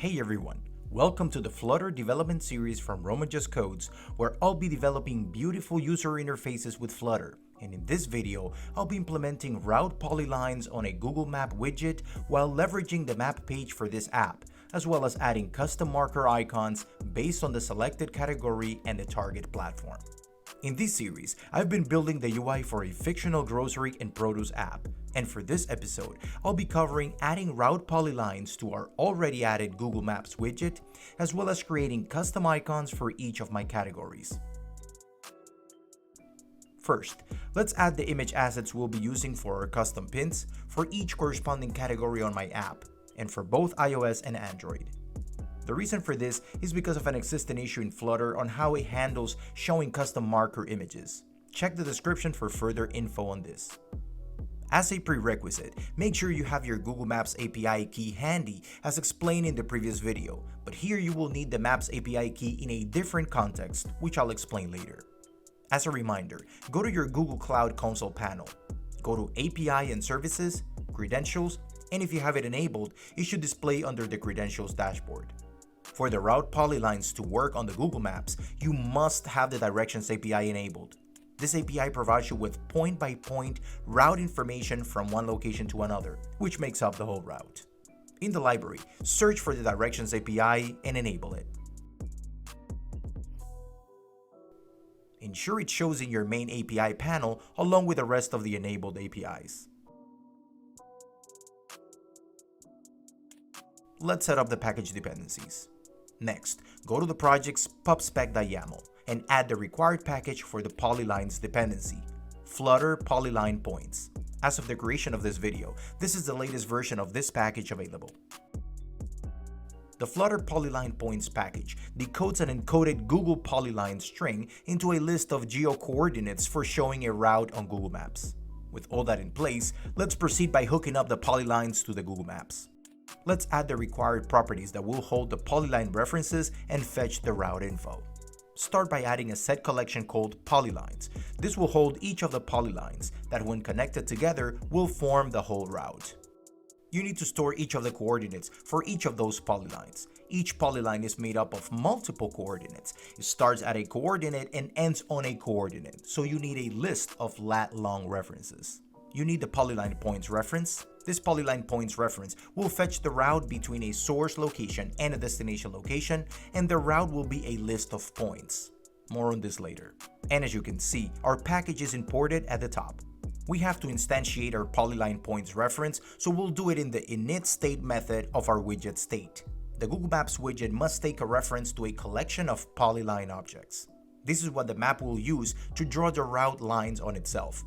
Hey everyone, welcome to the Flutter Development series from Roman Just Codes, where I'll be developing beautiful user interfaces with Flutter. And in this video, I'll be implementing route polylines on a Google Map widget while leveraging the MapPage for this app, as well as adding custom marker icons based on the selected category and the target platform. In this series, I've been building the UI for a fictional grocery and produce app, and for this episode, I'll be covering adding route polylines to our already added Google Maps widget, as well as creating custom icons for each of my categories. First, let's add the image assets we'll be using for our custom pins for each corresponding category on my app, and for both iOS and Android. The reason for this is because of an existing issue in Flutter on how it handles showing custom marker images. Check the description for further info on this. As a prerequisite, make sure you have your Google Maps API key handy as explained in the previous video, but here you will need the Maps API key in a different context, which I'll explain later. As a reminder, go to your Google Cloud Console panel, go to API and Services, Credentials, and if you have it enabled, it should display under the Credentials dashboard. For the route polylines to work on the Google Maps, you must have the Directions API enabled. This API provides you with point-by-point route information from one location to another, which makes up the whole route. In the library, search for the Directions API and enable it. Ensure it shows in your main API panel along with the rest of the enabled APIs. Let's set up the package dependencies. Next, go to the project's pubspec.yaml and add the required package for the polylines dependency, Flutter Polyline Points. As of the creation of this video, this is the latest version of this package available. The Flutter Polyline Points package decodes an encoded Google Polyline string into a list of geo-coordinates for showing a route on Google Maps. With all that in place, let's proceed by hooking up the polylines to the Google Maps. Let's add the required properties that will hold the polyline references and fetch the route info. Start by adding a set collection called Polylines. This will hold each of the polylines that, when connected together, will form the whole route. You need to store each of the coordinates for each of those polylines. Each polyline is made up of multiple coordinates. It starts at a coordinate and ends on a coordinate, so you need a list of lat-long references. You need the polyline points reference. This polyline points reference will fetch the route between a source location and a destination location, and the route will be a list of points. More on this later. And as you can see, our package is imported at the top. We have to instantiate our polyline points reference, so we'll do it in the init state method of our widget state. The Google Maps widget must take a reference to a collection of polyline objects. This is what the map will use to draw the route lines on itself.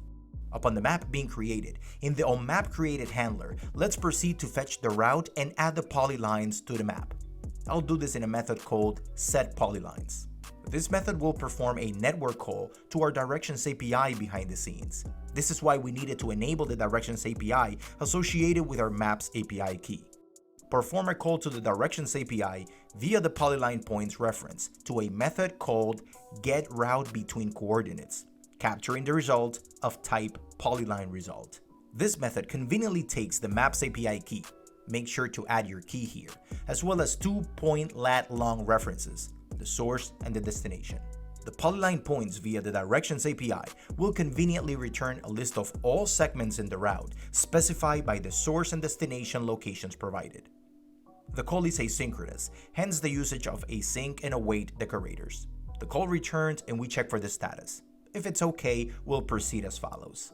Upon the map being created, in the onMapCreated handler, let's proceed to fetch the route and add the polylines to the map. I'll do this in a method called setPolylines. This method will perform a network call to our Directions API behind the scenes. This is why we needed to enable the Directions API associated with our Maps API key. Perform a call to the Directions API via the polyline points reference to a method called getRouteBetweenCoordinates, capturing the result of type polylineResult. This method conveniently takes the Maps API key. Make sure to add your key here, as well as 2 point lat-long references, the source and the destination. The polyline points via the Directions API will conveniently return a list of all segments in the route specified by the source and destination locations provided. The call is asynchronous, hence the usage of async and await decorators. The call returns and we check for the status. If it's okay, we'll proceed as follows.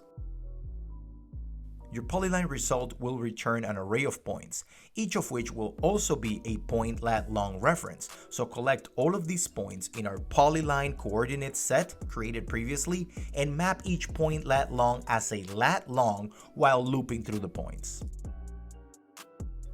Your polyline result will return an array of points, each of which will also be a point lat-long reference, so collect all of these points in our polyline coordinate set created previously and map each point lat-long as a lat-long while looping through the points.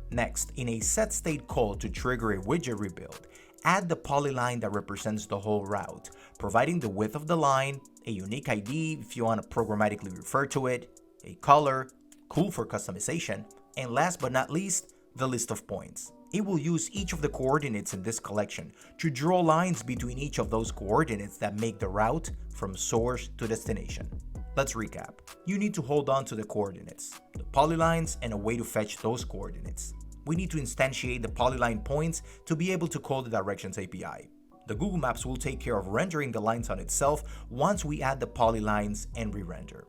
Next, in a setState call to trigger a widget rebuild, add the polyline that represents the whole route, providing the width of the line, a unique ID if you want to programmatically refer to it, a color, cool for customization, and last but not least, the list of points. It will use each of the coordinates in this collection to draw lines between each of those coordinates that make the route from source to destination. Let's recap. You need to hold on to the coordinates, the polylines, and a way to fetch those coordinates. We need to instantiate the polyline points to be able to call the Directions API. The Google Maps will take care of rendering the lines on itself once we add the polylines and re-render.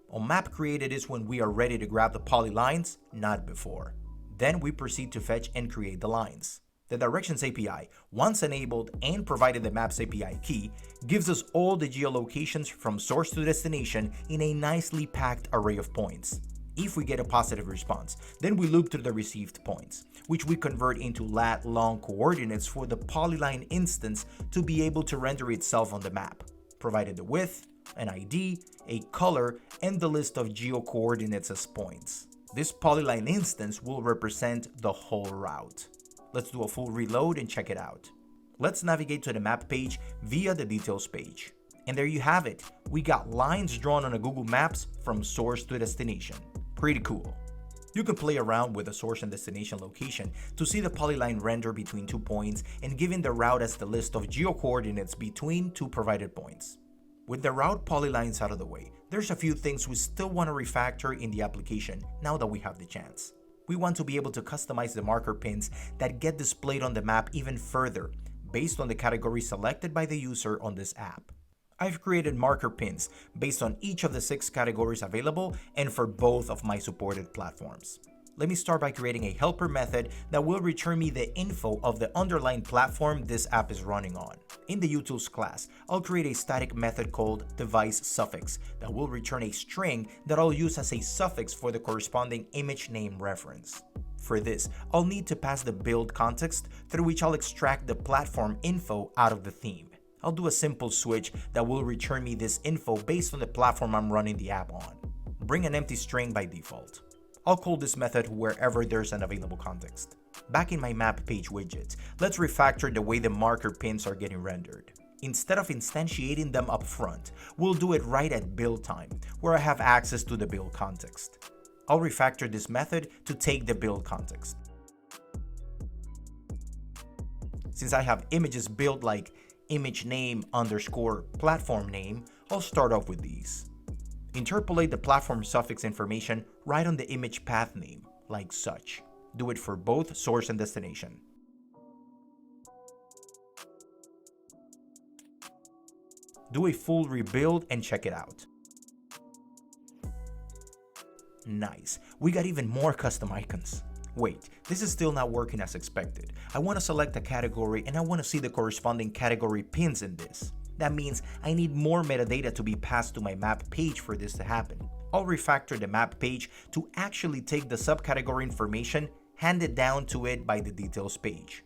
On map created is when we are ready to grab the polylines, not before. Then we proceed to fetch and create the lines. The Directions API, once enabled and provided the Maps API key, gives us all the geolocations from source to destination in a nicely packed array of points. If we get a positive response, then we loop through the received points, which we convert into lat-long coordinates for the polyline instance to be able to render itself on the map, provided the width, an ID, a color, and the list of geo-coordinates as points. This polyline instance will represent the whole route. Let's do a full reload and check it out. Let's navigate to the map page via the details page. And there you have it. We got lines drawn on a Google Maps from source to destination. Pretty cool. You can play around with the source and destination location to see the polyline render between 2 points and giving the route as the list of geo-coordinates between 2 provided points. With the route polylines out of the way, there's a few things we still want to refactor in the application now that we have the chance. We want to be able to customize the marker pins that get displayed on the map even further, based on the category selected by the user on this app. I've created marker pins based on each of the 6 categories available and for both of my supported platforms. Let me start by creating a helper method that will return me the info of the underlying platform this app is running on. In the utils class, I'll create a static method called device suffix that will return a string that I'll use as a suffix for the corresponding image name reference. For this, I'll need to pass the build context through which I'll extract the platform info out of the theme. I'll do a simple switch that will return me this info based on the platform I'm running the app on. Bring an empty string by default. I'll call this method wherever there's an available context. Back in my MapPage widget, let's refactor the way the marker pins are getting rendered. Instead of instantiating them up front, we'll do it right at build time, where I have access to the build context. I'll refactor this method to take the build context. Since I have images built like image name underscore platform name, I'll start off with these. Interpolate the platform suffix information right on the image path name, like such. Do it for both source and destination. Do a full rebuild and check it out. Nice, we got even more custom icons. Wait, this is still not working as expected. I want to select a category and I want to see the corresponding category pins in this. That means I need more metadata to be passed to my map page for this to happen. I'll refactor the map page to actually take the subcategory information handed down to it by the details page.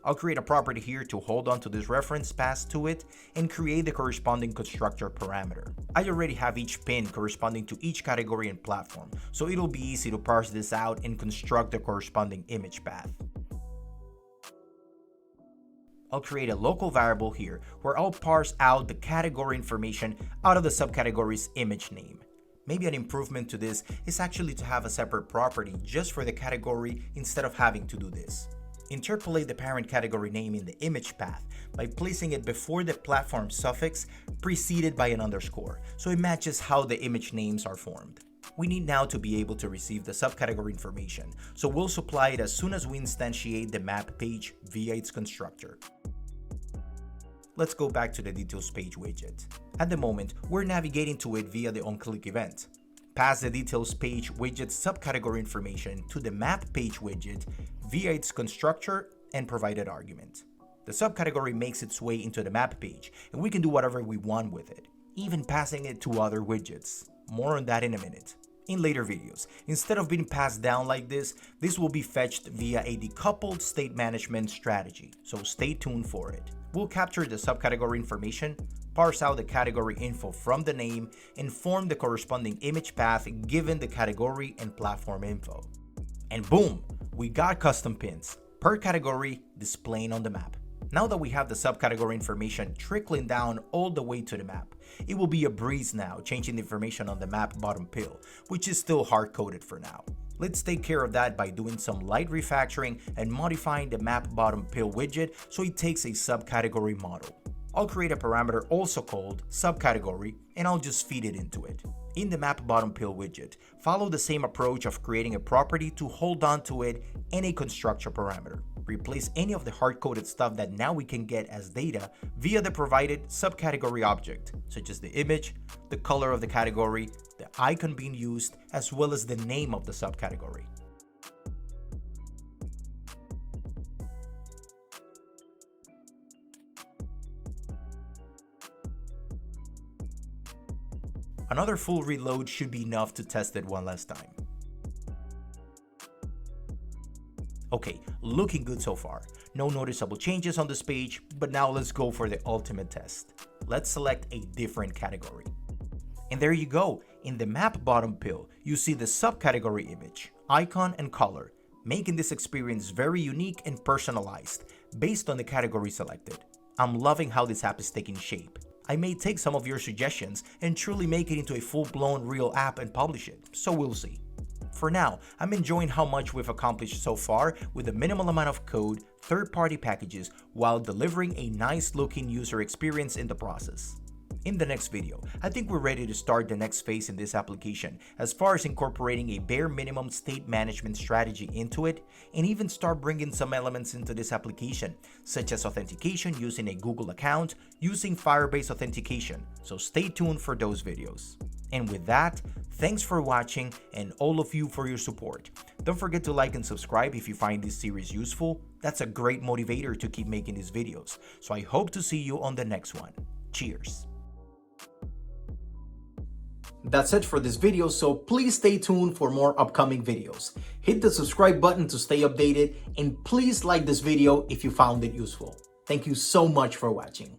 I'll create a property here to hold on to this reference passed to it and create the corresponding constructor parameter. I already have each pin corresponding to each category and platform, so it'll be easy to parse this out and construct the corresponding image path. I'll create a local variable here where I'll parse out the category information out of the subcategory's image name. Maybe an improvement to this is actually to have a separate property just for the category instead of having to do this. Interpolate the parent category name in the image path by placing it before the platform suffix preceded by an underscore, so it matches how the image names are formed. We need now to be able to receive the subcategory information, so we'll supply it as soon as we instantiate the map page via its constructor. Let's go back to the details page widget. At the moment, we're navigating to it via the onClick event. Pass the details page widget subcategory information to the map page widget via its constructor and provided argument. The subcategory makes its way into the map page, and we can do whatever we want with it, even passing it to other widgets. More on that in a minute. In later videos, instead of being passed down like this will be fetched via a decoupled state management strategy, so stay tuned for it. We'll capture the subcategory information, parse out the category info from the name, and form the corresponding image path given the category and platform info. And boom, we got custom pins, per category displaying on the map. Now that we have the subcategory information trickling down all the way to the map, it will be a breeze now changing the information on the MapBottomPill, which is still hard-coded for now. Let's take care of that by doing some light refactoring and modifying the MapBottomPill widget so it takes a subcategory model. I'll create a parameter also called subcategory and I'll just feed it into it. In the MapBottomPill widget, follow the same approach of creating a property to hold on to it and a constructor parameter. Replace any of the hard-coded stuff that now we can get as data via the provided subcategory object, such as the image, the color of the category, the icon being used, as well as the name of the subcategory. Another full reload should be enough to test it one last time. Okay, looking good so far. No noticeable changes on this page, but now let's go for the ultimate test. Let's select a different category. And there you go. In the MapBottomPill, you see the subcategory image, icon, and color, making this experience very unique and personalized based on the category selected. I'm loving how this app is taking shape. I may take some of your suggestions and truly make it into a full-blown real app and publish it, so we'll see. For now, I'm enjoying how much we've accomplished so far with a minimal amount of code, third-party packages, while delivering a nice-looking user experience in the process. In the next video, I think we're ready to start the next phase in this application as far as incorporating a bare minimum state management strategy into it, and even start bringing some elements into this application, such as authentication using a Google account, using Firebase authentication, so stay tuned for those videos. And with that, thanks for watching and all of you for your support. Don't forget to like and subscribe if you find this series useful. That's a great motivator to keep making these videos, so I hope to see you on the next one. Cheers! That's it for this video, so please stay tuned for more upcoming videos. Hit the subscribe button to stay updated, and please like this video if you found it useful. Thank you so much for watching.